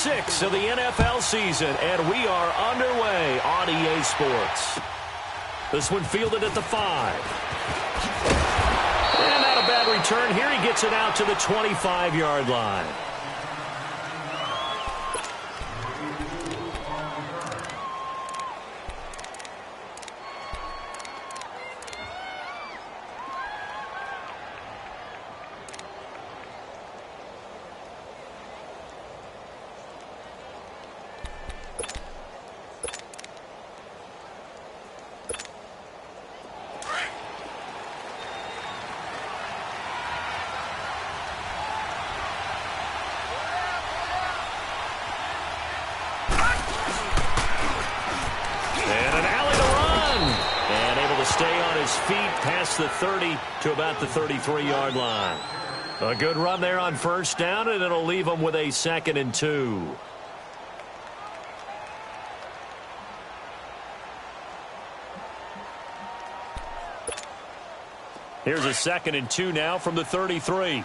6 of the NFL season, and we are underway on EA Sports. This one fielded at the 5. And not a bad return here. He gets it out to the 25-yard line. Past the 30 to about the 33-yard line. A good run there on first down, and it'll leave them with a 2nd and 2. Here's a 2nd and 2 now from the 33. A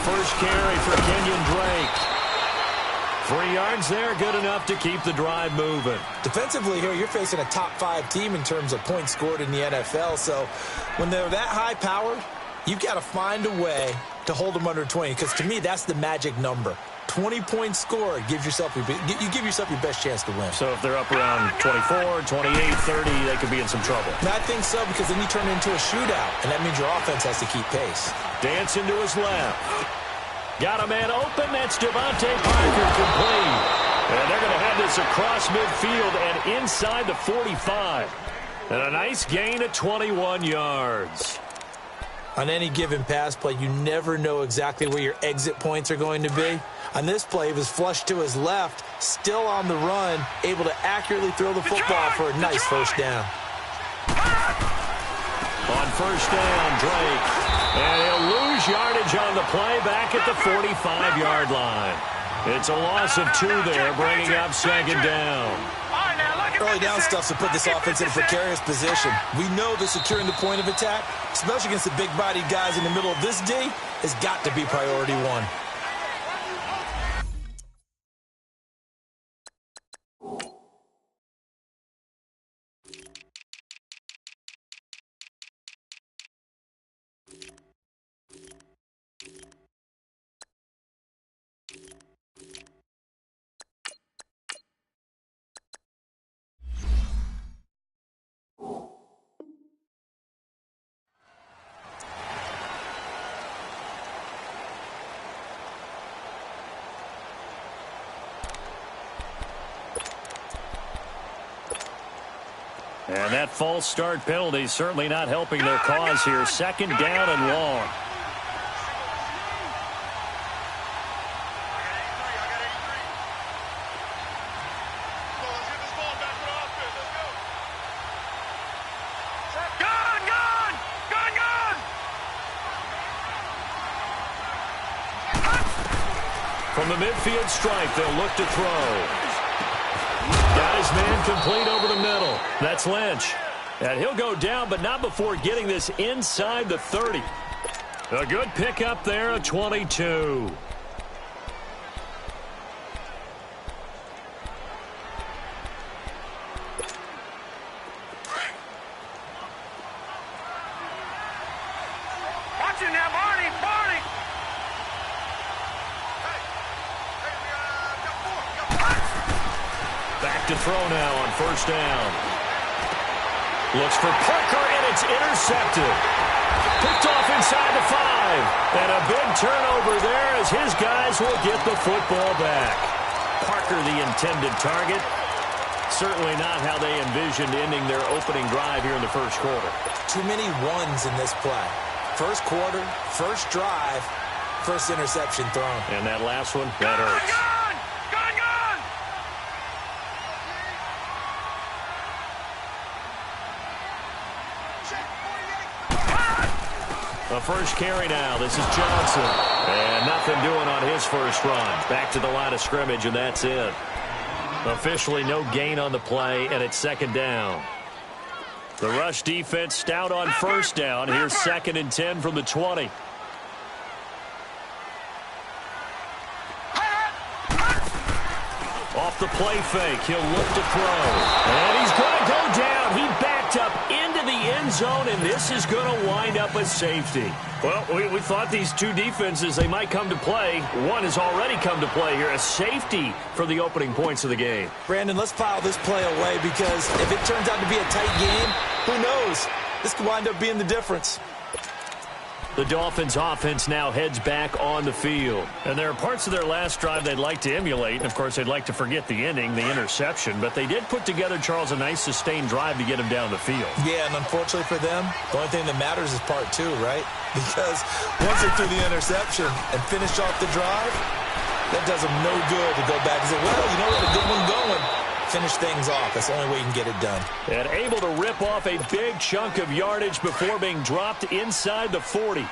first carry for Kenyon Drake. 3 yards there, good enough to keep the drive moving. Defensively here, you're facing a top 5 team in terms of points scored in the NFL. So when they're that high powered, you've got to find a way to hold them under 20. Because to me, that's the magic number. 20 points scored gives yourself you give yourself your best chance to win. So if they're up around 24, 28, 30, they could be in some trouble. And I think so, because then you turn it into a shootout, and that means your offense has to keep pace. Dancing to his left. Got a man open. That's Devontae Parker complete. And they're going to have this across midfield and inside the 45. And a nice gain of 21 yards. On any given pass play, you never know exactly where your exit points are going to be. On this play, he was flushed to his left, still on the run, able to accurately throw the football for a nice first down. On first down, Drake. And he'll lose yardage on the play back at the 45-yard line. It's a loss of 2 there, bringing up 2nd down. Early down stuff to put this offense in a precarious position. We know that securing the point of attack, especially against the big-bodied guys in the middle of this D, has got to be priority 1. And that false start penalty certainly not helping their cause here. 2nd down and long. From the midfield stripe, they'll look to throw. Got his man complete over the middle. That's Lynch. And he'll go down, but not before getting this inside the 30. A good pickup there, a 22. Watching now, Barney. Back to throw now on first down. Looks for Parker, and it's intercepted. Picked off inside the 5. And a big turnover there as his guys will get the football back. Parker, the intended target. Certainly not how they envisioned ending their opening drive here in the first quarter. Too many ones in this play. First quarter, first drive, first interception thrown. And that last one, that hurts. A first carry now. This is Johnson. And nothing doing on his first run. Back to the line of scrimmage, and that's it. Officially no gain on the play, and it's 2nd down. The rush defense stout on first down. Here's 2nd and 10 from the 20. Off the play fake, he'll look to throw. And he's going to go down. He backed up into the end zone, and this is going to wind up a safety. Well, we thought these two defenses, they might come to play. One has already come to play here, a safety for the opening points of the game. Brandon, let's file this play away because if it turns out to be a tight game, who knows? This could wind up being the difference. The Dolphins offense now heads back on the field. And there are parts of their last drive they'd like to emulate. And, of course, they'd like to forget the ending, the interception. But they did put together, Charles, a nice sustained drive to get him down the field. Yeah, and unfortunately for them, the only thing that matters is part 2, right? Because once they threw the interception and finished off the drive, that does them no good to go back and say, well, you know what, a good one going. Finish things off. That's the only way you can get it done. And able to rip off a big chunk of yardage before being dropped inside the 40.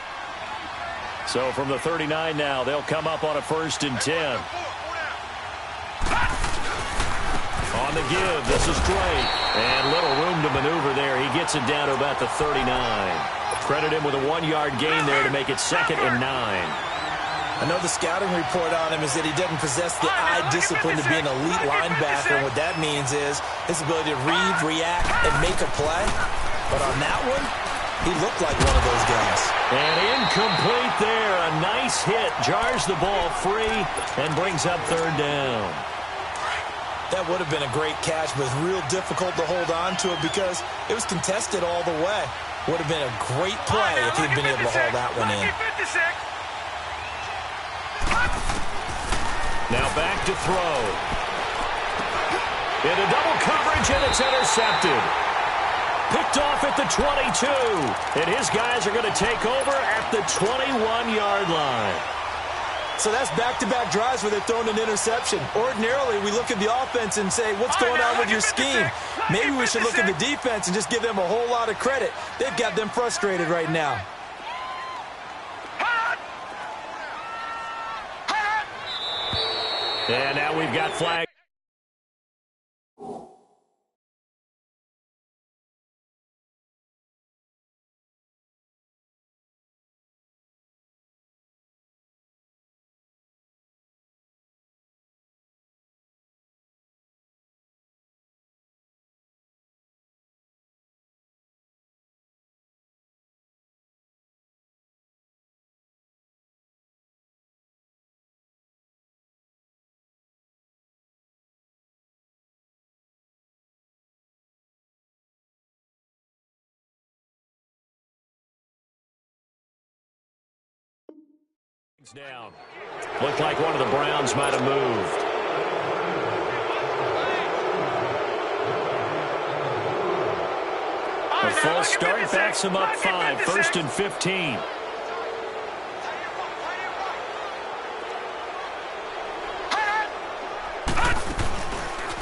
So from the 39 now, they'll come up on a 1st and 10. On the give, this is great. And little room to maneuver there. He gets it down to about the 39. Credit him with a 1-yard gain there to make it 2nd and 9. I know the scouting report on him is that he doesn't possess the eye discipline to be an elite linebacker. And what that means is his ability to read, react, and make a play. But on that one, he looked like one of those guys. And incomplete there. A nice hit. Jars the ball free and brings up 3rd down. That would have been a great catch, but it's real difficult to hold on to it because it was contested all the way. Would have been a great play if he'd been able to haul that one in. Now back to throw. Into double coverage, and it's intercepted. Picked off at the 22. And his guys are going to take over at the 21-yard line. So that's back-to-back drives where they're throwing an interception. Ordinarily, we look at the offense and say, what's going on with your scheme? Maybe we should look at the defense and just give them a whole lot of credit. They've got them frustrated right now. And now we've got flag. Down. Looked like one of the Browns might have moved. A false start backs him up 5. 1st and 15.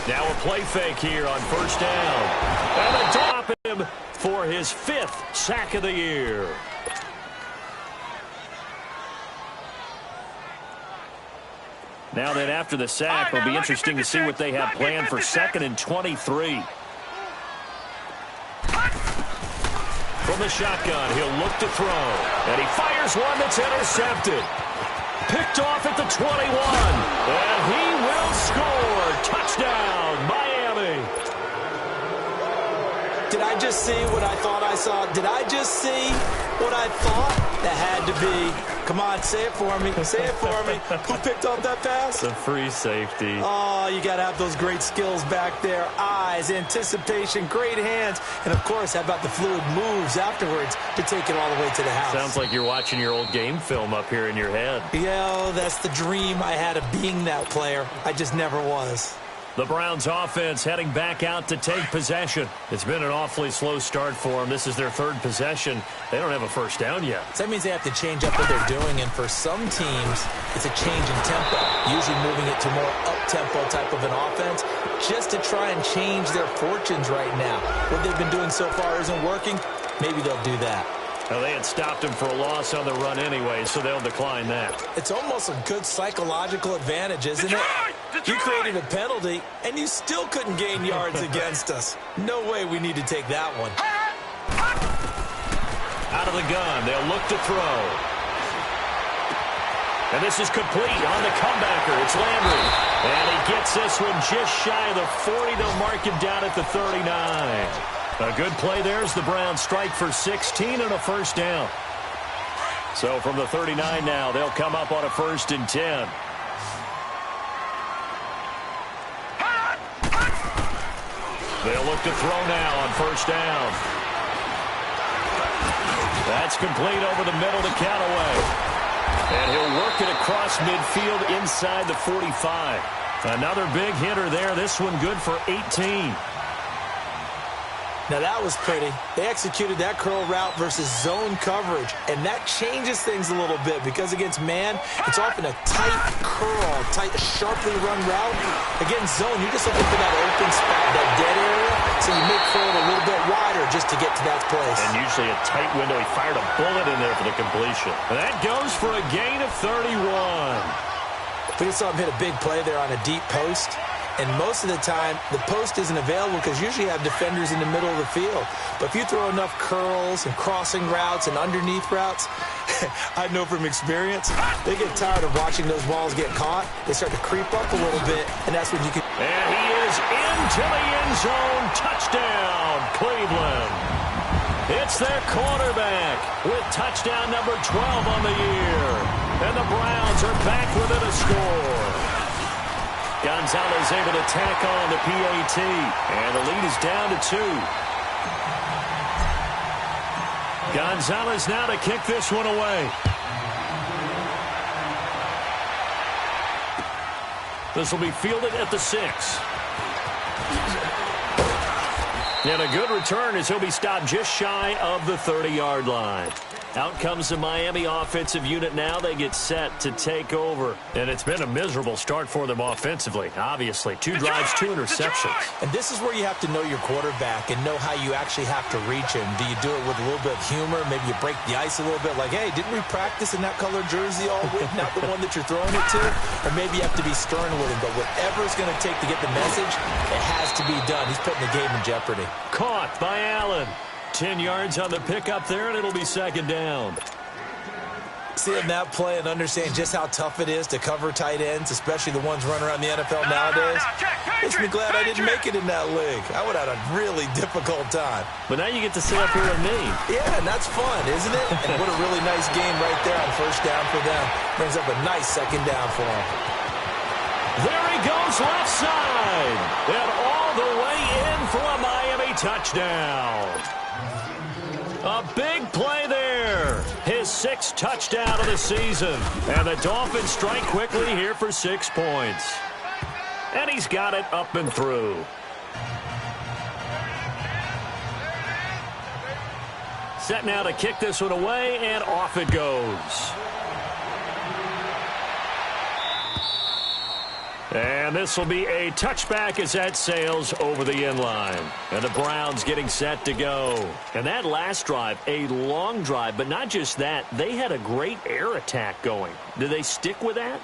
Now a play fake here on 1st down. And a drop him for his 5th sack of the year. Now then, after the sack, it'll be interesting to see what they have planned for 2nd and 23. From the shotgun, he'll look to throw. And he fires one that's intercepted. Picked off at the 21. And he will score. Touchdown, Miami. Did I just see what I thought I saw? Did I just see what I thought? That had to be. Come on, say it for me. Say it for me. Who picked off that pass? The free safety. Oh, you got to have those great skills back there. Eyes, anticipation, great hands. And, of course, how about the fluid moves afterwards to take it all the way to the house? Sounds like you're watching your old game film up here in your head. Yeah, that's the dream I had of being that player. I just never was. The Browns offense heading back out to take possession. It's been an awfully slow start for them. This is their 3rd possession. They don't have a 1st down yet. So that means they have to change up what they're doing, and for some teams, it's a change in tempo, usually moving it to more up-tempo type of an offense just to try and change their fortunes right now. What they've been doing so far isn't working. Maybe they'll do that. Well, they had stopped him for a loss on the run anyway, so they'll decline that. It's almost a good psychological advantage, isn't it? You created a penalty, and you still couldn't gain yards against us. No way we need to take that one. Out of the gun, they'll look to throw. And this is complete on the comebacker. It's Landry. And he gets this one just shy of the 40. They'll mark him down at the 39. A good play there as the Browns strike for 16 and a first down. So from the 39 now, they'll come up on a 1st and 10. They'll look to throw now on 1st down. That's complete over the middle to Callaway. And he'll work it across midfield inside the 45. Another big hitter there. This one good for 18. Now that was pretty. They executed that curl route versus zone coverage, and that changes things a little bit because against man, it's often a tight curl, tight, sharply run route. Against zone, you're just looking for that open spot, that dead area, so you make curl a little bit wider just to get to that place. And usually a tight window. He fired a bullet in there for the completion. And that goes for a gain of 31. We just saw him hit a big play there on a deep post. And most of the time, the post isn't available because usually you have defenders in the middle of the field. But if you throw enough curls and crossing routes and underneath routes, I know from experience, they get tired of watching those balls get caught. They start to creep up a little bit, and that's when you can... And he is into the end zone. Touchdown, Cleveland. It's their quarterback with touchdown number 12 on the year. And the Browns are back within a score. Gonzalez able to tack on the PAT, and the lead is down to 2. Gonzalez now to kick this one away. This will be fielded at the 6. And a good return as he'll be stopped just shy of the 30-yard line. Out comes the Miami offensive unit now. They get set to take over. And it's been a miserable start for them offensively, obviously. 2 drives, 2 interceptions. And this is where you have to know your quarterback and know how you actually have to reach him. Do you do it with a little bit of humor? Maybe you break the ice a little bit like, hey, didn't we practice in that colored jersey all week? Not the one that you're throwing it to? Or maybe you have to be stern with him. But whatever it's going to take to get the message, it has to be done. He's putting the game in jeopardy. Caught by Allen. 10 yards on the pickup there, and it'll be 2nd down. Seeing that play and understand just how tough it is to cover tight ends, especially the ones running around the NFL nowadays, makes me glad I didn't make it in that league. I would have had a really difficult time. But now you get to sit up here with me. Yeah, and that's fun, isn't it? And what a really nice game right there on 1st down for them. Brings up a nice 2nd down for them. There he goes left side. And all the way in for a Miami touchdown. A big play there. His 6th touchdown of the season. And the Dolphins strike quickly here for 6 points. And he's got it up and through. Set now to kick this one away, and off it goes. And this will be a touchback as that sails over the end line. And the Browns getting set to go. And that last drive, a long drive, but not just that. They had a great air attack going. Do they stick with that?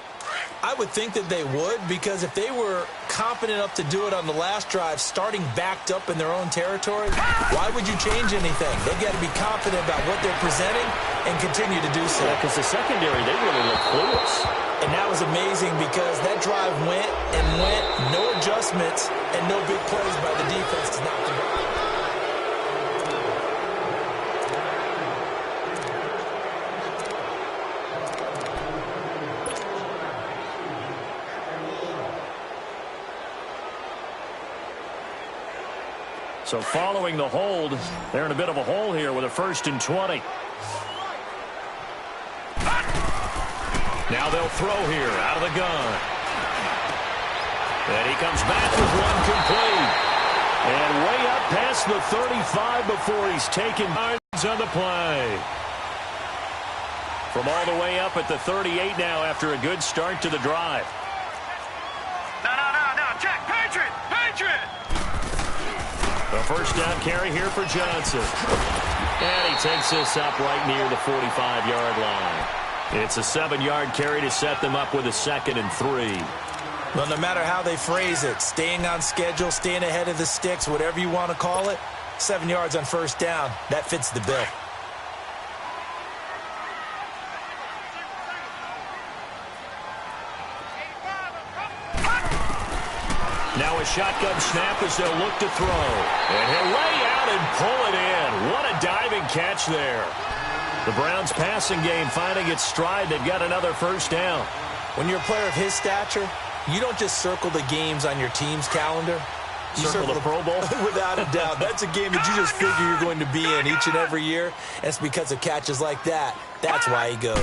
I would think that they would, because if they were confident enough to do it on the last drive, starting backed up in their own territory, why would you change anything? They've got to be confident about what they're presenting and continue to do so. Because the secondary, they really look clueless. And that was amazing because that drive went and went, no adjustments, and no big plays by the defense to knock them down. So following the hold, they're in a bit of a hole here with a 1st and 20. Now they'll throw here out of the gun. And he comes back with one complete. And way up past the 35 before he's taken yards on the play. From all the way up at the 38 now after a good start to the drive. No, check, Patriot! A 1st down carry here for Johnson. And he takes this up right near the 45-yard line. It's a 7-yard carry to set them up with a 2nd and 3. Well, no matter how they phrase it, staying on schedule, staying ahead of the sticks, whatever you want to call it, 7 yards on 1st down, that fits the bill. Now a shotgun snap as they'll look to throw. And he'll lay out and pull it in. What a diving catch there. The Browns' passing game finding its stride. They've got another first down. When you're a player of his stature, you don't just circle the games on your team's calendar. You circle the Pro Bowl? Without a doubt. That's a game that you just figure you're going to be in each and every year. And it's because of catches like that. That's why he goes.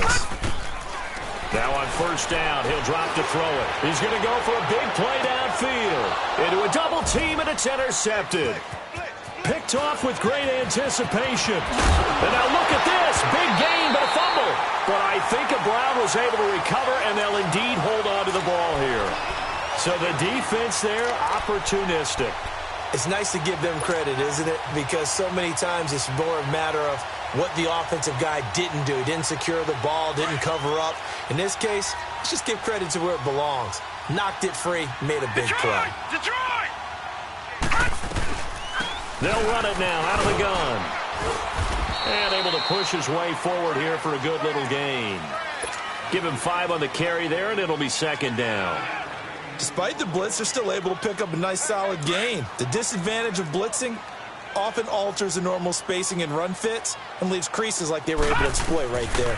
Now on first down, he'll drop to throw it. He's going to go for a big play downfield. Into a double team, and it's intercepted. Picked off with great anticipation. And now look at this. Big gain, but a fumble. But I think Brown was able to recover, and they'll indeed hold on to the ball here. So the defense there, opportunistic. It's nice to give them credit, isn't it? Because so many times it's more a matter of what the offensive guy didn't do. He didn't secure the ball, didn't cover up. In this case, let's just give credit to where it belongs. Knocked it free, made a big play. Detroit! They'll run it now out of the gun. And able to push his way forward here for a good little gain. Give him 5 on the carry there, and it'll be second down. Despite the blitz, they're still able to pick up a nice solid gain. The disadvantage of blitzing often alters the normal spacing and run fits and leaves creases like they were able to exploit right there.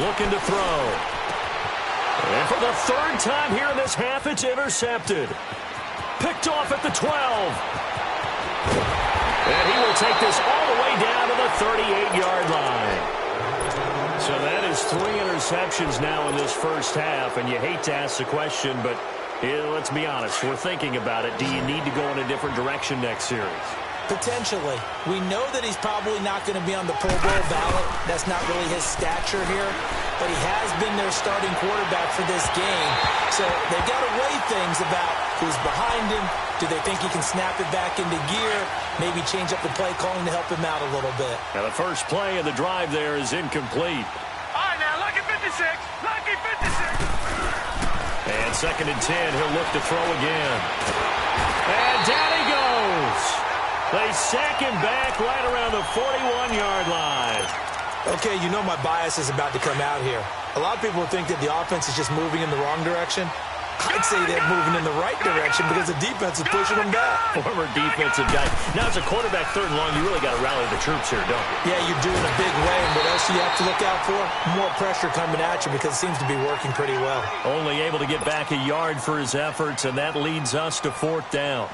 Looking to throw. And for the third time here in this half, it's intercepted. Picked off at the 12. And he will take this all the way down to the 38-yard line. So that is 3 interceptions now in this first half, and you hate to ask the question, but let's be honest, we're thinking about it. Do you need to go in a different direction next series? Potentially. We know that he's probably not going to be on the Pro Bowl ballot. That's not really his stature here, but he has been their starting quarterback for this game. So they've got to weigh things about who's behind him. Do they think he can snap it back into gear? Maybe change up the play calling to help him out a little bit. Now the first play of the drive there is incomplete. All right, now, lucky 56. Lucky 56. And second and 10, he'll look to throw again. And down he goes. They sack him back right around the 41-yard line. Okay, you know my bias is about to come out here. A lot of people think that the offense is just moving in the wrong direction. I'd say they're moving in the right direction because the defense is pushing them back. Former defensive guy. Now, as a quarterback, third and long, you really got to rally the troops here, don't you? Yeah, you do in a big way. And what else do you have to look out for? More pressure coming at you because it seems to be working pretty well. Only able to get back a yard for his efforts, and that leads us to fourth down.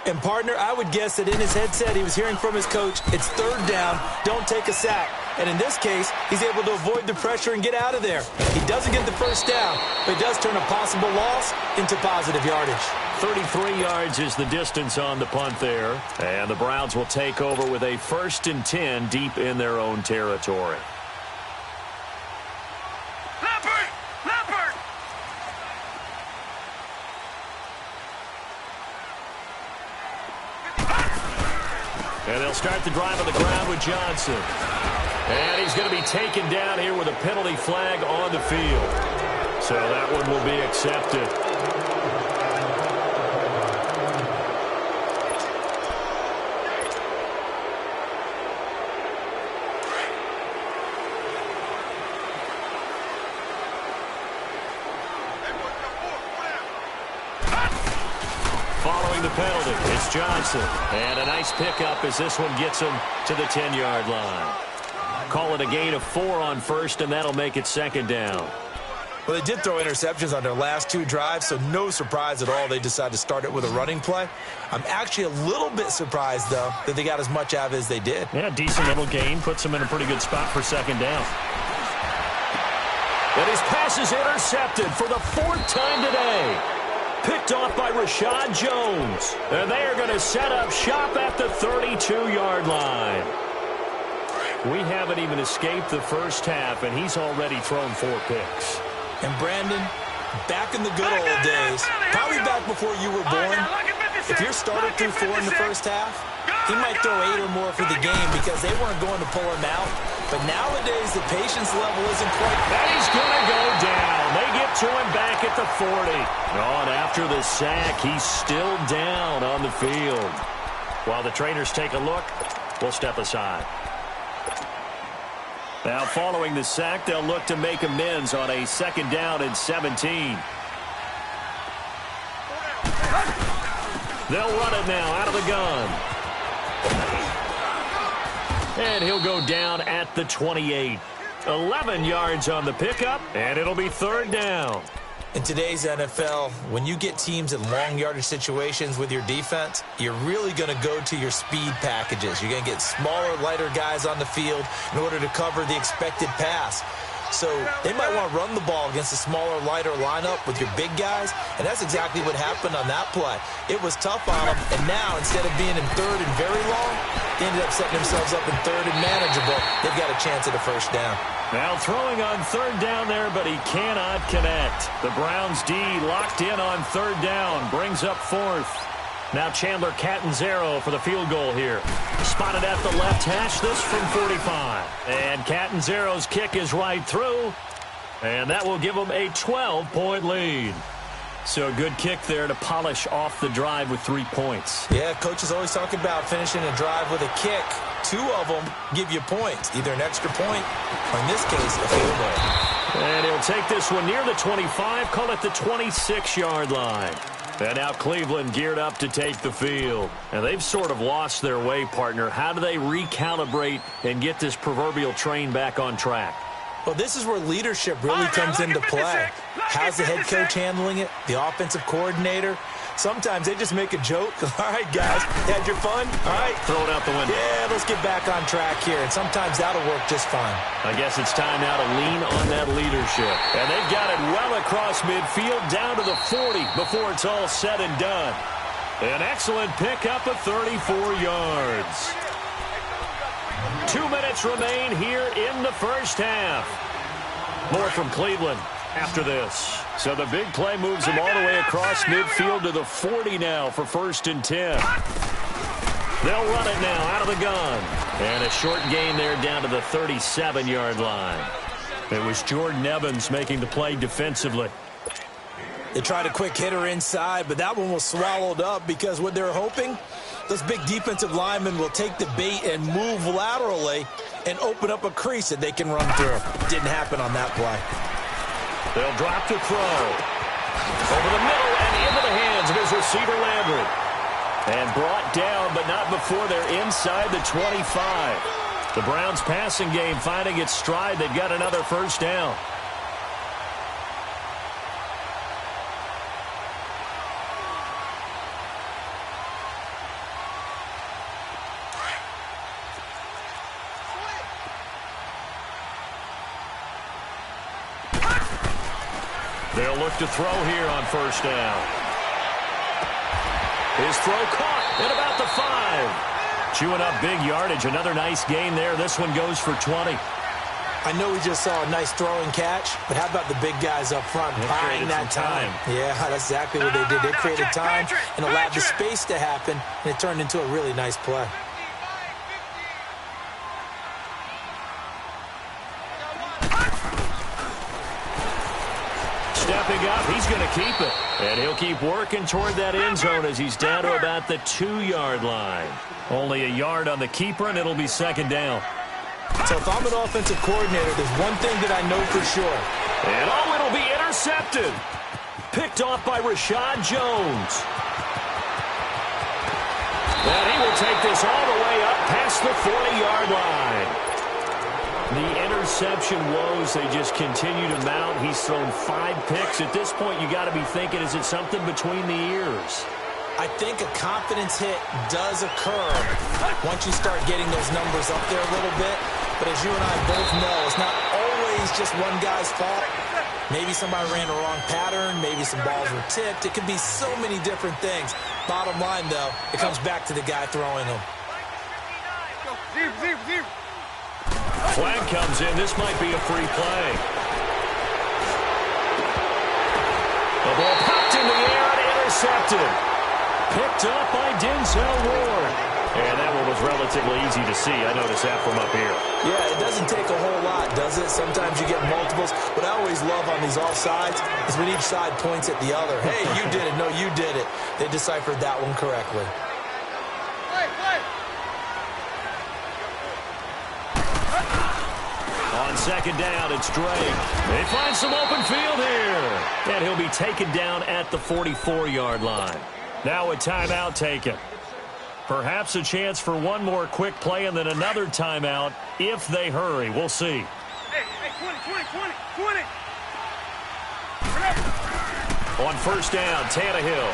And, partner, I would guess that in his headset he was hearing from his coach, it's third down, don't take a sack. And in this case, he's able to avoid the pressure and get out of there. He doesn't get the first down, but he does turn a possible loss into positive yardage. 33 yards is the distance on the punt there. And the Browns will take over with a 1st and 10 deep in their own territory. Leopard! And they'll start the drive on the ground with Johnson. And he's going to be taken down here with a penalty flag on the field. So that one will be accepted. Following the penalty, it's Johnson. And a nice pickup as this one gets him to the 10-yard line. Call it a gain of 4 on first, and that'll make it second down. Well, they did throw interceptions on their last 2 drives, so no surprise at all they decided to start it with a running play. I'm actually a little bit surprised, though, that they got as much out of it as they did. Yeah, decent little gain. Puts them in a pretty good spot for second down. And his pass is intercepted for the 4th time today. Picked off by Rashad Jones. And they are going to set up shop at the 32-yard line. We haven't even escaped the first half, and he's already thrown 4 picks. And Brandon, back in the good old days, probably back before you were born, if your starter threw 4 in the first half, he might throw 8 or more for the game because they weren't going to pull him out. But nowadays, the patience level isn't quite... And he's going to go down. They get to him back at the 40. Oh, and after the sack, he's still down on the field. While the trainers take a look, we'll step aside. Now, following the sack, they'll look to make amends on a 2nd down and 17. They'll run it now out of the gun. And he'll go down at the 28. 11 yards on the pickup, and it'll be third down. In today's NFL, when you get teams in long yardage situations with your defense, you're really going to go to your speed packages. You're going to get smaller, lighter guys on the field in order to cover the expected pass. So they might want to run the ball against a smaller, lighter lineup with your big guys, and that's exactly what happened on that play. It was tough on them, and now instead of being in third and very long, they ended up setting themselves up in third and manageable. They've got a chance at a first down. Now throwing on third down there, but he cannot connect. The Browns D locked in on third down, brings up fourth. Now Chandler Catanzaro for the field goal here. Spotted at the left hash, this from 45. And Catanzaro's kick is right through, and that will give them a 12-point lead. So a good kick there to polish off the drive with 3 points. Yeah, coaches always talk about finishing a drive with a kick. 2 of them give you points, either an extra point or, in this case, a field goal. And he'll take this one near the 25, call it the 26-yard line. And now Cleveland geared up to take the field. And they've sort of lost their way, partner. How do they recalibrate and get this proverbial train back on track? Well, this is where leadership really comes into play. How's the head coach handling it? The offensive coordinator? Sometimes they just make a joke. All right, guys, had your fun? All right. Throw it out the window. Yeah, let's get back on track here. And sometimes that'll work just fine. I guess it's time now to lean on that leadership. And they've got it well across midfield down to the 40 before it's all said and done. An excellent pickup of 34 yards. 2 minutes remain here in the first half. More from Cleveland after this. So the big play moves them all the way across midfield to the 40 now for 1st and 10. They'll run it now out of the gun. And a short gain there down to the 37-yard line. It was Jordan Evans making the play defensively. They tried a quick hitter inside, but that one was swallowed up because what they're hoping, those big defensive linemen will take the bait and move laterally and open up a crease that they can run through. Didn't happen on that play. They'll drop to throw. Over the middle and into the hands of his receiver, Landry. And brought down, but not before they're inside the 25. The Browns' passing game finding its stride. They've got another first down. They'll look to throw here on first down. His throw caught at about the 5. Chewing up big yardage. Another nice gain there. This one goes for 20. I know we just saw a nice throwing catch, but how about the big guys up front buying that time? Yeah, that's exactly what they did. They created time and allowed the space to happen, and it turned into a really nice play. Stepping up, he's going to keep it. And he'll keep working toward that end zone as he's down to about the 2-yard line. Only a yard on the keeper, and it'll be second down. So if I'm an offensive coordinator, there's one thing that I know for sure. And it'll be intercepted. Picked off by Rashad Jones. And he will take this all the way up past the 40-yard line. The interception woes, they just continue to mount. He's thrown 5 picks. At this point, you got to be thinking, is it something between the ears? I think a confidence hit does occur once you start getting those numbers up there a little bit. But as you and I both know, it's not always just one guy's fault. Maybe somebody ran a wrong pattern. Maybe some balls were tipped. It could be so many different things. Bottom line, though, it comes back to the guy throwing them. Flag comes in. This might be a free play. The ball popped in the air and intercepted. Picked up by Denzel Ward. And that one was relatively easy to see. I noticed that from up here. Yeah, it doesn't take a whole lot, does it? Sometimes you get multiples. What I always love on these offsides is when each side points at the other. Hey, you did it. No, you did it. They deciphered that one correctly. On second down, it's Drake. They find some open field here. And he'll be taken down at the 44-yard line. Now a timeout taken. Perhaps a chance for one more quick play and then another timeout if they hurry. We'll see. Hey, 20. On first down, Tannehill.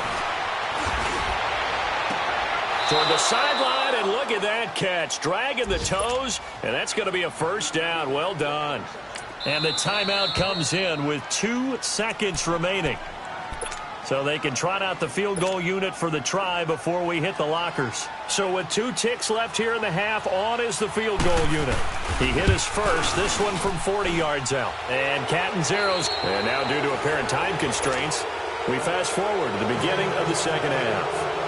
Toward the sideline, and look at that catch. Dragging the toes, and that's going to be a first down. Well done. And the timeout comes in with 2 seconds remaining. So they can trot out the field goal unit for the try before we hit the lockers. So with 2 ticks left here in the half, on is the field goal unit. He hit his first, this one from 40 yards out. And cat and zeros. And now due to apparent time constraints, we fast forward to the beginning of the second half.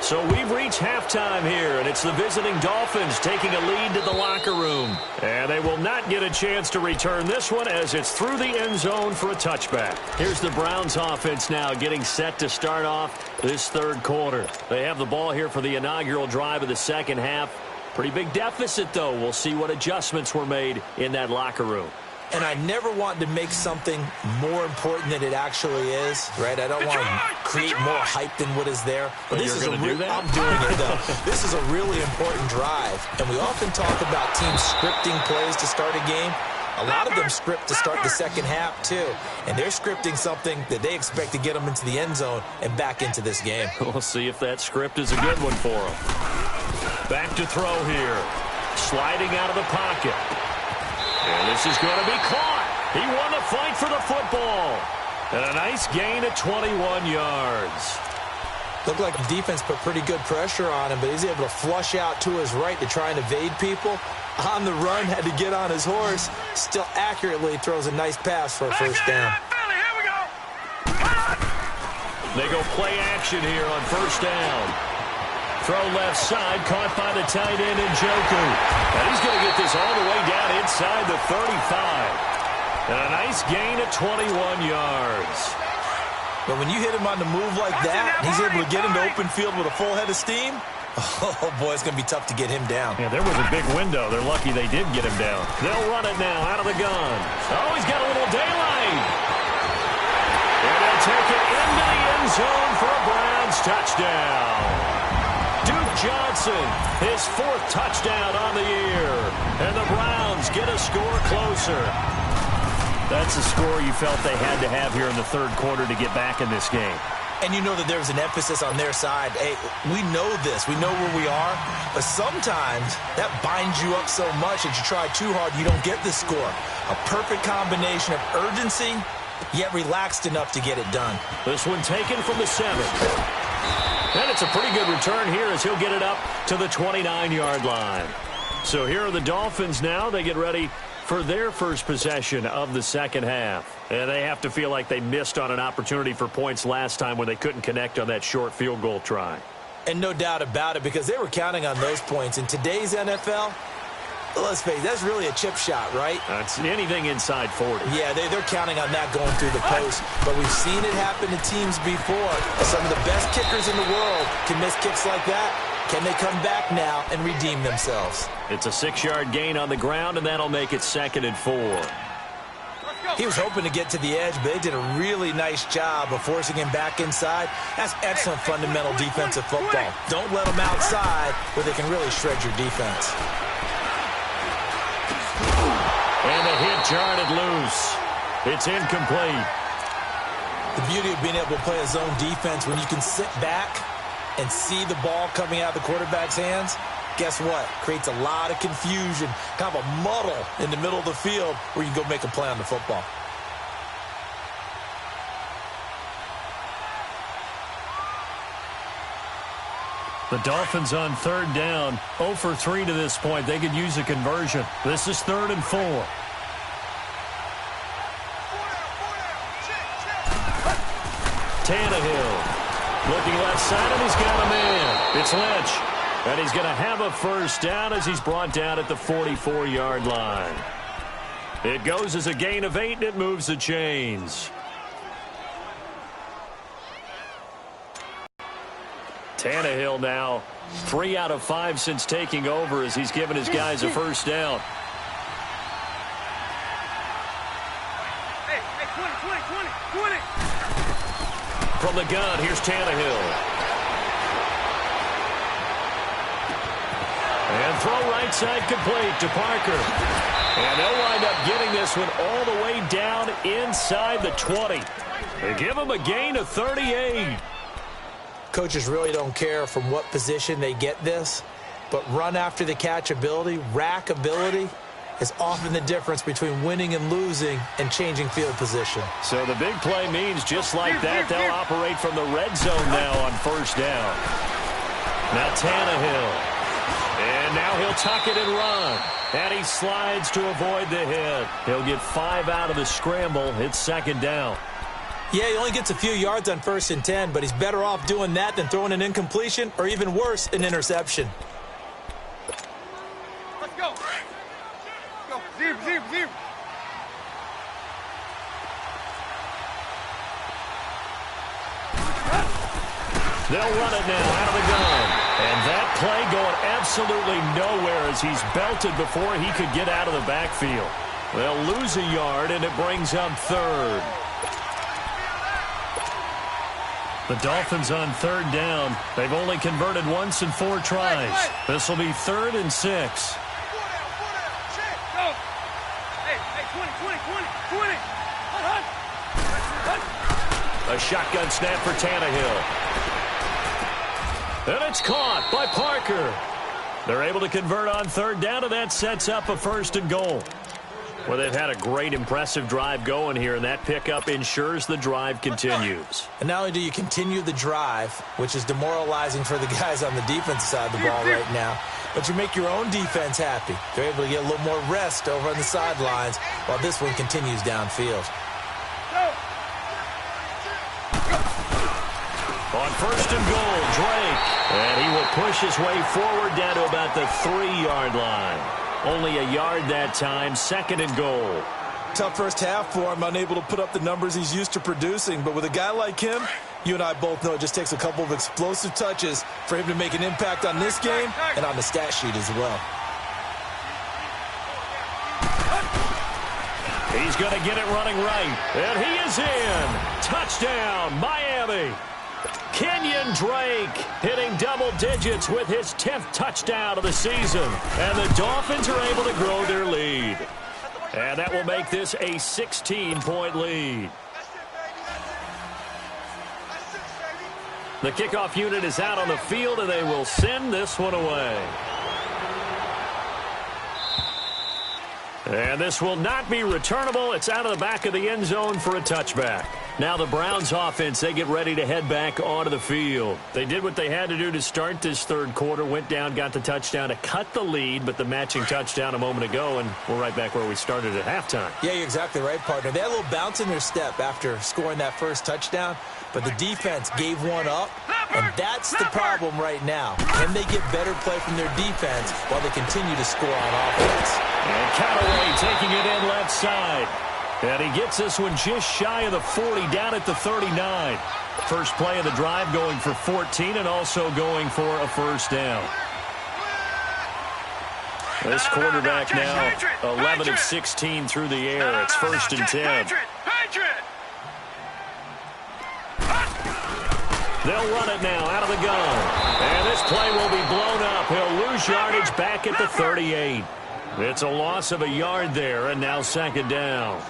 So we've reached halftime here, and it's the visiting Dolphins taking a lead to the locker room. And they will not get a chance to return this one as it's through the end zone for a touchback. Here's the Browns offense now getting set to start off this third quarter. They have the ball here for the inaugural drive of the second half. Pretty big deficit, though. We'll see what adjustments were made in that locker room. And I never want to make something more important than it actually is, right? I don't want to create more hype than what is there. But this is I'm doing it, though. This is a really important drive. And we often talk about teams scripting plays to start a game. A lot of them script to start the second half, too. And they're scripting something that they expect to get them into the end zone and back into this game. We'll see if that script is a good one for them. Back to throw here. Sliding out of the pocket. And this is going to be caught. He won the fight for the football. And a nice gain of 21 yards. Looked like the defense put pretty good pressure on him, but he's able to flush out to his right to try and evade people. On the run, had to get on his horse. Still accurately throws a nice pass for a first down. They go play action here on first down. Throw left side, caught by the tight end Njoku. And he's going to get this all the way down inside the 35. And a nice gain of 21 yards. But when you hit him on the move like that, he's able to get into open field with a full head of steam. Oh, boy, it's going to be tough to get him down. Yeah, there was a big window. They're lucky they did get him down. They'll run it now out of the gun. Oh, he's got a little daylight. And they'll take it into the end zone for a Browns touchdown. Johnson, his 4th touchdown on the year. And the Browns get a score closer. That's a score you felt they had to have here in the third quarter to get back in this game. And you know that there's an emphasis on their side. Hey, we know this. We know where we are. But sometimes that binds you up so much that you try too hard, you don't get the score. A perfect combination of urgency, yet relaxed enough to get it done. This one taken from the 7. And it's a pretty good return here as he'll get it up to the 29-yard line. So here are the Dolphins now. They get ready for their first possession of the second half. And they have to feel like they missed on an opportunity for points last time when they couldn't connect on that short field goal try. And no doubt about it, because they were counting on those points. In today's NFL, let's face it, that's really a chip shot, right? That's anything inside 40. Yeah, they're counting on that going through the post. But we've seen it happen to teams before. Some of the best kickers in the world can miss kicks like that. Can they come back now and redeem themselves? It's a 6-yard gain on the ground, and that'll make it 2nd and 4. He was hoping to get to the edge, but they did a really nice job of forcing him back inside. That's excellent fundamental defensive football. Don't let them outside where they can really shred your defense. And the hit jarred it loose. It's incomplete. The beauty of being able to play a zone defense when you can sit back and see the ball coming out of the quarterback's hands, guess what? Creates a lot of confusion, kind of a muddle in the middle of the field where you can go make a play on the football. The Dolphins on 3rd down, 0 for 3 to this point. They could use a conversion. This is 3rd and 4. Tannehill looking left side, and he's got a man. It's Lynch. And he's going to have a first down as he's brought down at the 44-yard line. It goes as a gain of 8, and it moves the chains. Tannehill now 3 out of 5 since taking over as he's given his guys a first down. Hey, 20. From the gun, here's Tannehill. And throw right side complete to Parker. And they'll wind up getting this one all the way down inside the 20. They give them a gain of 38. Coaches really don't care from what position they get this, but run after the catch ability, rack ability, is often the difference between winning and losing and changing field position. So the big play means just like that, they'll operate from the red zone now on first down. Now Tannehill. And now he'll tuck it and run. And he slides to avoid the hit. He'll get 5 out of the scramble. It's second down. Yeah, he only gets a few yards on 1st and 10, but he's better off doing that than throwing an incompletion or even worse, an interception. Let's go. Go. Zero. They'll run it now out of the gun. And that play going absolutely nowhere as he's belted before he could get out of the backfield. They'll lose a yard, and it brings up third. The Dolphins on third down. They've only converted once in 4 tries. This will be 3rd and 6. A shotgun snap for Tannehill. And it's caught by Parker. They're able to convert on third down, and that sets up a 1st and goal. Well, they've had a great, impressive drive going here, and that pickup ensures the drive continues. And not only do you continue the drive, which is demoralizing for the guys on the defensive side of the ball right now, but you make your own defense happy. They're able to get a little more rest over on the sidelines while this one continues downfield. On 1st and goal, Drake. And he will push his way forward down to about the 3-yard line. Only a yard that time, 2nd and goal. Tough first half for him, unable to put up the numbers he's used to producing. But with a guy like him, you and I both know it just takes a couple of explosive touches for him to make an impact on this game and on the stat sheet as well. He's going to get it running right. And he is in. Touchdown, Miami. Kenyon Drake hitting double digits with his 10th touchdown of the season. And the Dolphins are able to grow their lead. And that will make this a 16-point lead. The kickoff unit is out on the field, and they will send this one away. And this will not be returnable. It's out of the back of the end zone for a touchback. Now the Browns offense, they get ready to head back onto the field. They did what they had to do to start this third quarter, went down, got the touchdown to cut the lead, but the matching touchdown a moment ago, and we're right back where we started at halftime. Yeah, you're exactly right, partner. They had a little bounce in their step after scoring that first touchdown, but the defense gave one up, and that's the problem right now. Can they get better play from their defense while they continue to score on offense? And Callaway taking it in left side. And he gets this one just shy of the 40, down at the 39. First play of the drive going for 14 and also going for a first down. This quarterback now 11 of 16 through the air. It's 1st and 10. They'll run it now out of the gun. And this play will be blown up. He'll lose yardage back at the 38. It's a loss of a yard there, and now 2nd down.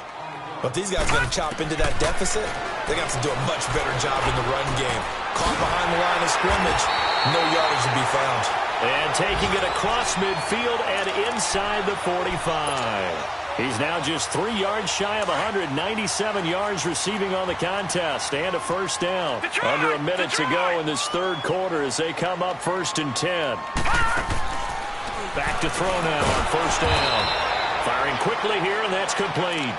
But these guys are going to chop into that deficit. They got to do a much better job in the run game. Caught behind the line of scrimmage, no yardage to be found. And taking it across midfield and inside the 45. He's now just 3 yards shy of 197 yards receiving on the contest and a first down. Under a minute to go in this third quarter as they come up 1st and 10. Back to throw now on 1st down. Firing quickly here, and that's complete.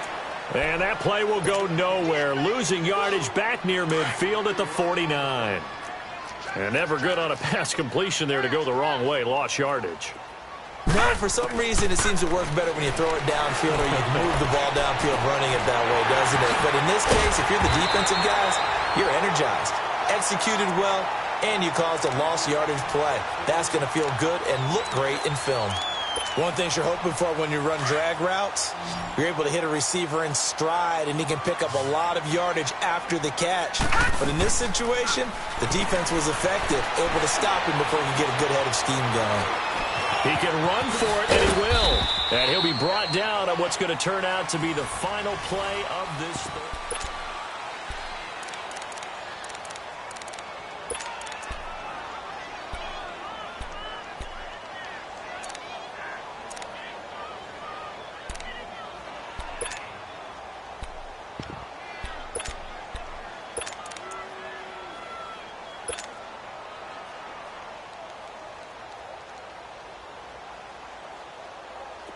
And that play will go nowhere. Losing yardage back near midfield at the 49. And never good on a pass completion there to go the wrong way. Lost yardage. No, for some reason it seems to work better when you throw it downfield or you move the ball downfield running it that way, doesn't it? But in this case, if you're the defensive guys, you're energized, executed well, and you caused a lost yardage play. That's going to feel good and look great in film. One thing you're hoping for when you run drag routes, you're able to hit a receiver in stride, and he can pick up a lot of yardage after the catch. But in this situation, the defense was effective, able to stop him before he could get a good head of steam going. He can run for it, and he will. And he'll be brought down on what's going to turn out to be the final play of this third.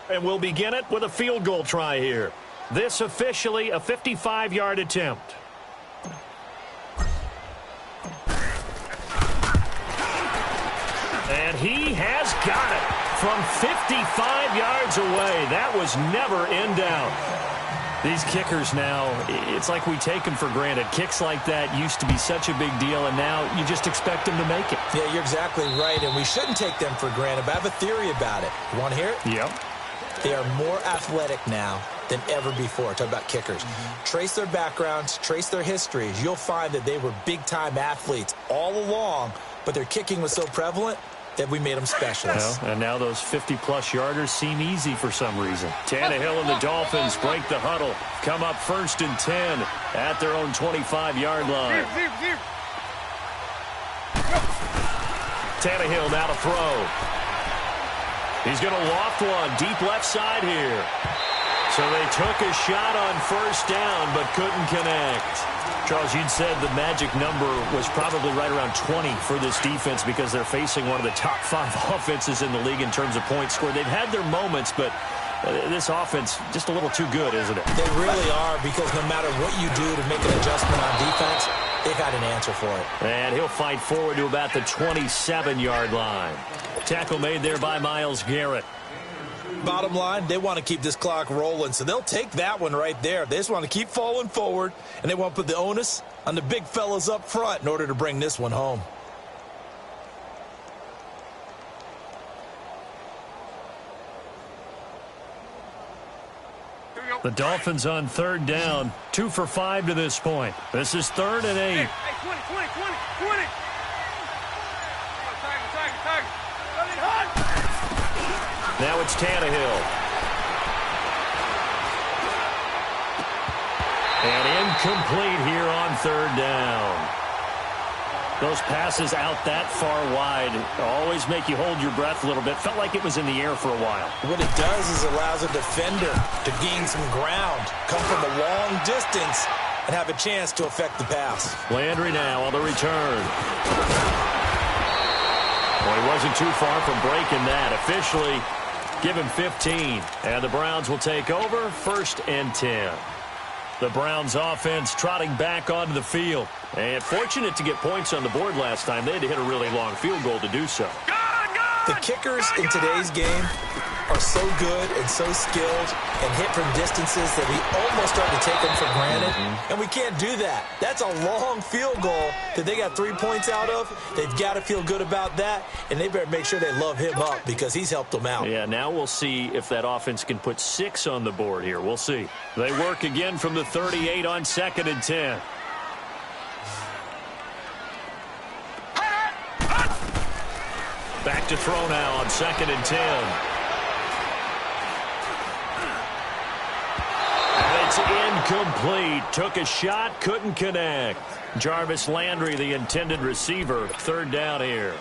And we'll begin it with a field goal try here. This officially a 55-yard attempt. And he has got it from 55 yards away. That was never in doubt. These kickers now, it's like we take them for granted. Kicks like that used to be such a big deal, and now you just expect them to make it. Yeah, you're exactly right, and we shouldn't take them for granted, but I have a theory about it. You want to hear it? Yep. They are more athletic now than ever before. Talk about kickers. Trace their backgrounds, trace their histories. You'll find that they were big-time athletes all along, but their kicking was so prevalent that we made them specialists. Well, and now those 50-plus yarders seem easy for some reason. Tannehill and the Dolphins break the huddle. Come up 1st and 10 at their own 25-yard line. Tannehill now to throw. He's going to loft one deep left side here. So they took a shot on 1st down, but couldn't connect. Charles, you'd said the magic number was probably right around 20 for this defense because they're facing one of the top 5 offenses in the league in terms of points scored. They've had their moments, but this offense just a little too good, isn't it? They really are, because no matter what you do to make an adjustment on defense, they got an answer for it. And he'll fight forward to about the 27-yard line. Tackle made there by Myles Garrett. Bottom line, they want to keep this clock rolling, so they'll take that one right there. They just want to keep falling forward, and they want to put the onus on the big fellas up front in order to bring this one home. The Dolphins on 3rd down, 2 for 5 to this point. This is 3rd and 8. Hey, 20. Now it's Tannehill. And incomplete here on 3rd down. Those passes out that far wide always make you hold your breath a little bit. Felt like it was in the air for a while. What it does is allows a defender to gain some ground, come from a long distance, and have a chance to affect the pass. Landry now on the return. Well, he wasn't too far from breaking that. Officially, give him 15. And the Browns will take over 1st and 10. The Browns offense trotting back onto the field. And fortunate to get points on the board last time. They had to hit a really long field goal to do so. The kickers in today's game are so good and so skilled and hit from distances that we almost start to take them for granted. And we can't do that. That's a long field goal that they got 3 points out of. They've got to feel good about that, and they better make sure they love him up because he's helped them out. Yeah, now we'll see if that offense can put 6 on the board here. We'll see. They work again from the 38 on 2nd and 10. Back to throw now on 2nd and 10. And it's incomplete. Took a shot, couldn't connect. Jarvis Landry, the intended receiver, 3rd down here.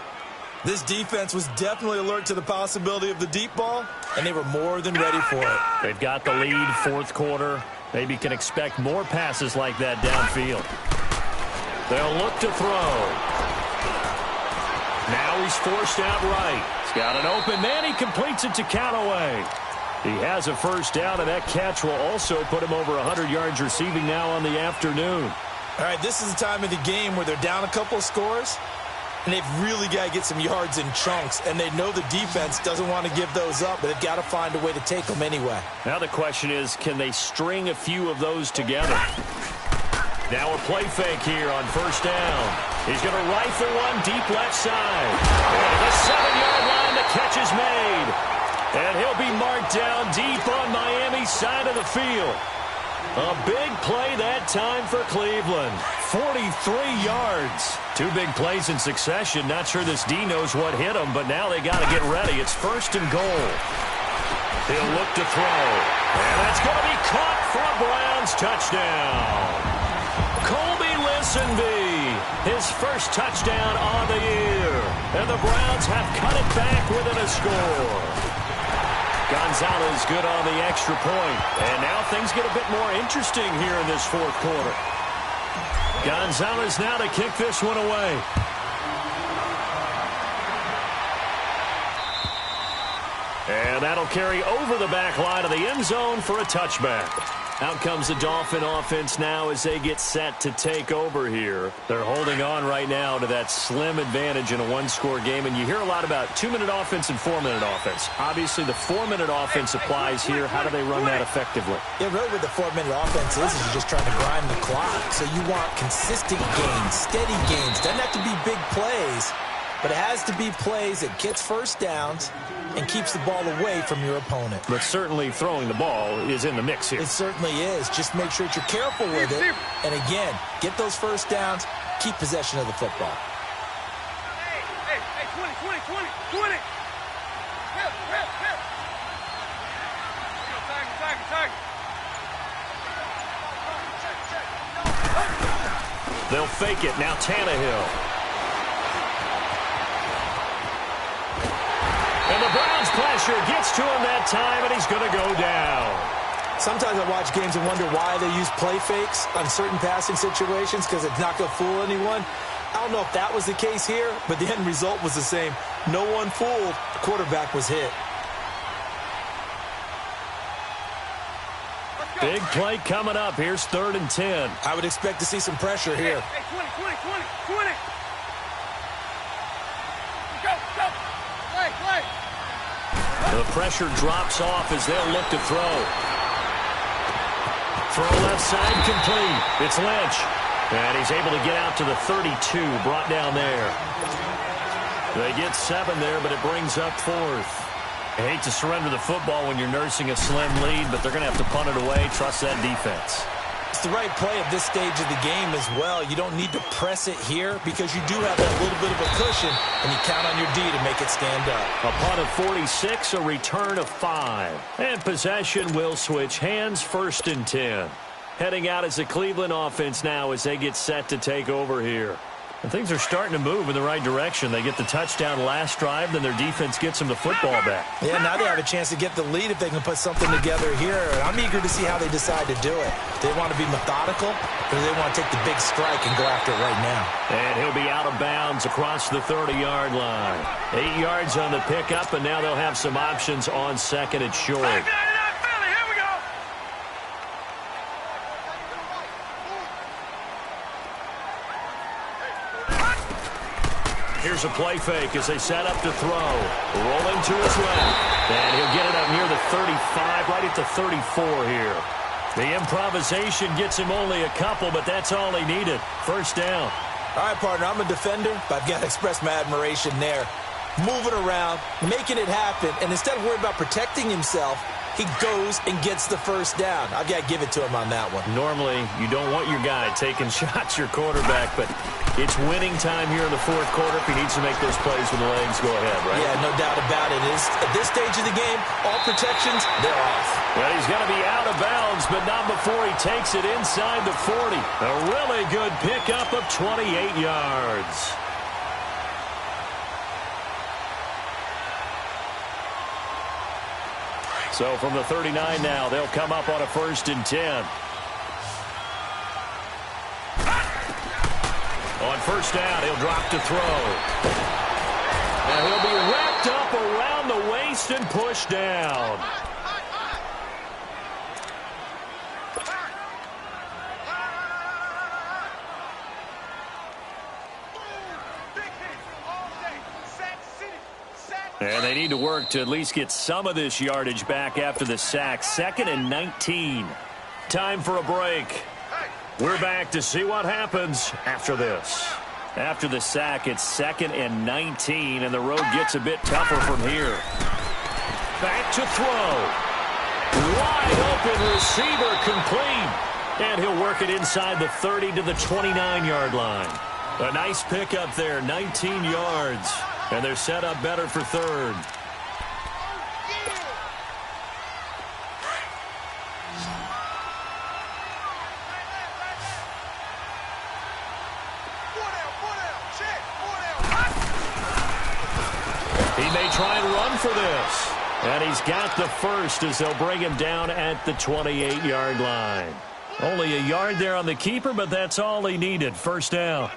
This defense was definitely alert to the possibility of the deep ball, and they were more than ready for it. They've got the lead, 4th quarter. Maybe can expect more passes like that downfield. They'll look to throw. Now he's forced out right. He's got an open man. He completes it to Callaway. He has a 1st down, and that catch will also put him over 100 yards receiving now on the afternoon. All right, this is the time of the game where they're down a couple of scores, and they've really got to get some yards in chunks, and they know the defense doesn't want to give those up, but they've got to find a way to take them anyway. Now the question is, can they string a few of those together? Now a play fake here on 1st down. He's going to rifle one deep left side. And the 7-yard line, the catch is made. And he'll be marked down deep on Miami's side of the field. A big play that time for Cleveland. 43 yards. Two big plays in succession. Not sure this D knows what hit him, but now they got to get ready. It's 1st and goal. He'll look to throw. And that's going to be caught for a Browns touchdown. Colby Listenby, his first touchdown on the year. And the Browns have cut it back within a score. Gonzalez good on the extra point. And now things get a bit more interesting here in this 4th quarter. Gonzalez now to kick this one away. And that'll carry over the back line of the end zone for a touchback. Out comes the Dolphin offense now as they get set to take over here. They're holding on right now to that slim advantage in a one-score game. And you hear a lot about 2-minute offense and 4-minute offense. Obviously, the 4-minute offense applies here. How do they run that effectively? Yeah, really what the 4-minute offense is you're just trying to grind the clock. So you want consistent gains, steady gains. Doesn't have to be big plays, but it has to be plays that gets first downs and keeps the ball away from your opponent. But certainly throwing the ball is in the mix here. It certainly is. Just make sure that you're careful with it. And again, get those first downs, keep possession of the football. Hey, 20. Help. Target. They'll fake it. Now Tannehill. And the Browns pressure gets to him that time, and he's going to go down. Sometimes I watch games and wonder why they use play fakes on certain passing situations because it's not going to fool anyone. I don't know if that was the case here, but the end result was the same. No one fooled. The quarterback was hit. Big play coming up. Here's 3rd and 10. I would expect to see some pressure here. Hey, 20. Go. Play. The pressure drops off as they'll look to throw. Throw left side complete. It's Lynch. And he's able to get out to the 32, brought down there. They get 7 there, but it brings up 4th. I hate to surrender the football when you're nursing a slim lead, but they're going to have to punt it away. Trust that defense. It's the right play at this stage of the game as well. You don't need to press it here because you do have that little bit of a cushion, and you count on your D to make it stand up. A punt of 46, a return of 5. And possession will switch hands. 1st and 10. Heading out as the Cleveland offense now as they get set to take over here. And things are starting to move in the right direction. They get the touchdown last drive, then their defense gets them the football back. Yeah, now they have a chance to get the lead if they can put something together here. I'm eager to see how they decide to do it. They want to be methodical, or they want to take the big strike and go after it right now. And he'll be out of bounds across the 30-yard line. 8 yards on the pickup, and now they'll have some options on 2nd and short. Here's a play fake as they set up to throw. Rolling to his left. And he'll get it up near the 35, right at the 34 here. The improvisation gets him only a couple, but that's all he needed. 1st down. All right, partner, I'm a defender, but I've got to express my admiration there. Moving around, making it happen, and instead of worrying about protecting himself, he goes and gets the 1st down. I've got to give it to him on that one. Normally, you don't want your guy taking shots, your quarterback, but it's winning time here in the 4th quarter. If he needs to make those plays with the legs, go ahead, right? Yeah, no doubt about it. At this stage of the game, all protections, they're off. Well, he's going to be out of bounds, but not before he takes it inside the 40. A really good pickup of 28 yards. So from the 39 now, they'll come up on a 1st and 10. On 1st down, he'll drop to throw. And he'll be wrapped up around the waist and pushed down. And they need to work to at least get some of this yardage back after the sack. 2nd and 19. Time for a break. We're back to see what happens after this. After the sack, it's 2nd and 19, and the road gets a bit tougher from here. Back to throw. Wide open receiver complete. And he'll work it inside the 30 to the 29-yard line. A nice pickup there, 19 yards. And they're set up better for third. He may try and run for this. And he's got the first as they'll bring him down at the 28-yard line. Only a yard there on the keeper, but that's all he needed. First down.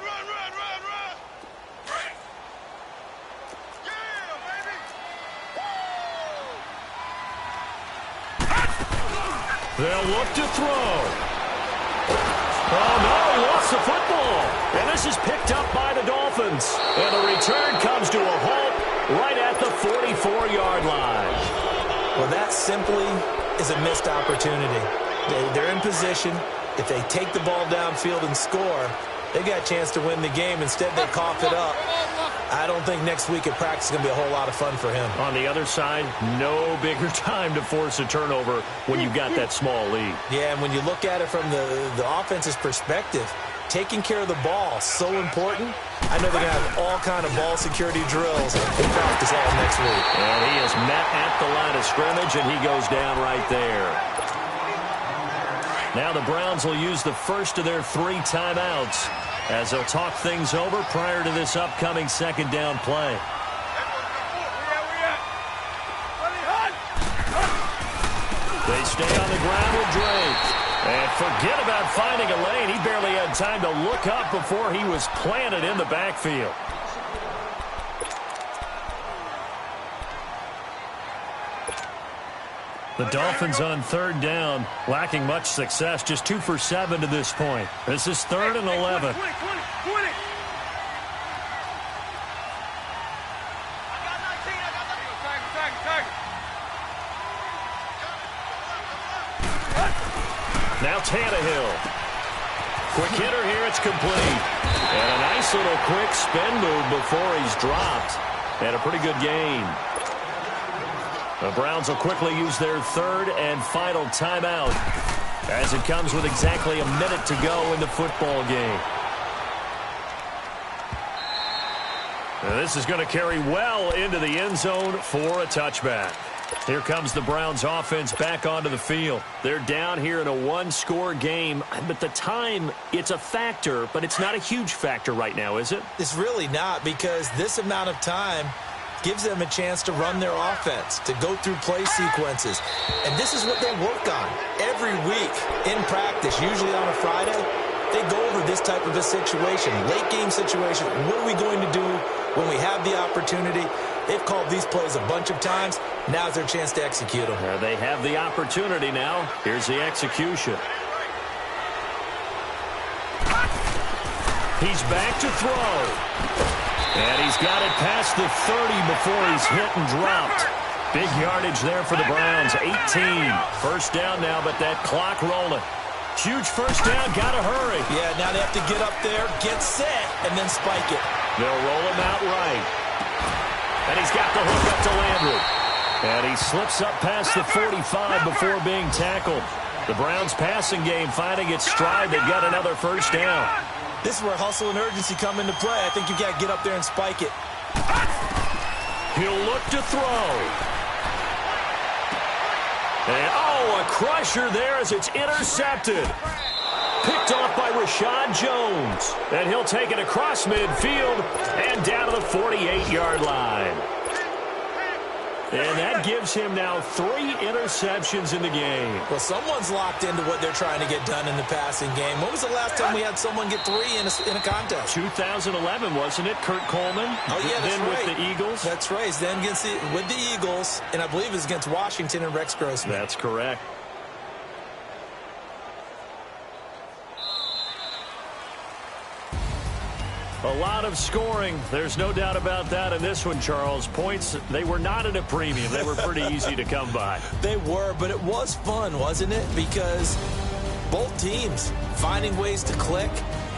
They'll look to throw. Oh, no, he lost the football. And this is picked up by the Dolphins. And the return comes to a halt right at the 44-yard line. Well, that simply is a missed opportunity. They're in position. If they take the ball downfield and score, they got a chance to win the game. Instead, they cough it up. I don't think next week at practice is going to be a whole lot of fun for him. On the other side, no bigger time to force a turnover when you've got that small lead. Yeah, and when you look at it from the offense's perspective, taking care of the ball is so important. I know they're going to have all kind of ball security drills in practice all next week. And he is met at the line of scrimmage, and he goes down right there. Now the Browns will use the first of their 3 timeouts as they'll talk things over prior to this upcoming second down play. They stay on the ground with Drake. And forget about finding a lane. He barely had time to look up before he was planted in the backfield. The Dolphins on third down, lacking much success, just 2 for 7 to this point. This is 3rd and 11. 20. Now Tannehill. Quick hitter here, it's complete. And a nice little quick spin move before he's dropped. And a pretty good gain. The Browns will quickly use their 3rd and final timeout as it comes with exactly a minute to go in the football game. Now this is going to carry well into the end zone for a touchback. Here comes the Browns offense back onto the field. They're down here in a 1-score game, but the time, it's a factor, but it's not a huge factor right now, is it? It's really not, because this amount of time gives them a chance to run their offense, to go through play sequences. And this is what they work on every week in practice, usually on a Friday. They go over this type of a situation, late game situation. What are we going to do when we have the opportunity? They've called these plays a bunch of times. Now's their chance to execute them. They have the opportunity now. Here's the execution. He's back to throw. And he's got it past the 30 before he's hit and dropped. Big yardage there for the Browns, 18. First down now, but that clock rolling. Huge first down, gotta hurry. Yeah, now they have to get up there, get set, and then spike it. They'll roll him out right. And he's got the hook up to Landry. And he slips up past the 45 before being tackled. The Browns passing game finding its stride. They've got another first down. This is where hustle and urgency come into play. I think you've got to get up there and spike it. He'll look to throw. And, oh, a crusher there as it's intercepted. Picked off by Rashad Jones. And he'll take it across midfield and down to the 48-yard line. And that gives him now 3 interceptions in the game. Well, someone's locked into what they're trying to get done in the passing game. When was the last time we had someone get 3 in a contest? 2011, wasn't it? Kurt Coleman. Oh, yeah, that's then right. With the Eagles. That's right. Then with the Eagles, and I believe it was against Washington and Rex Grossman. That's correct. A lot of scoring. There's no doubt about that in this one, Charles. Points, they were not at a premium. They were pretty easy to come by. They were, but it was fun, wasn't it? Because both teams finding ways to click.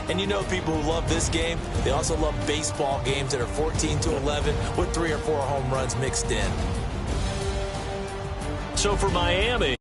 And you know people who love this game, they also love baseball games that are 14-11 with 3 or 4 home runs mixed in. So for Miami,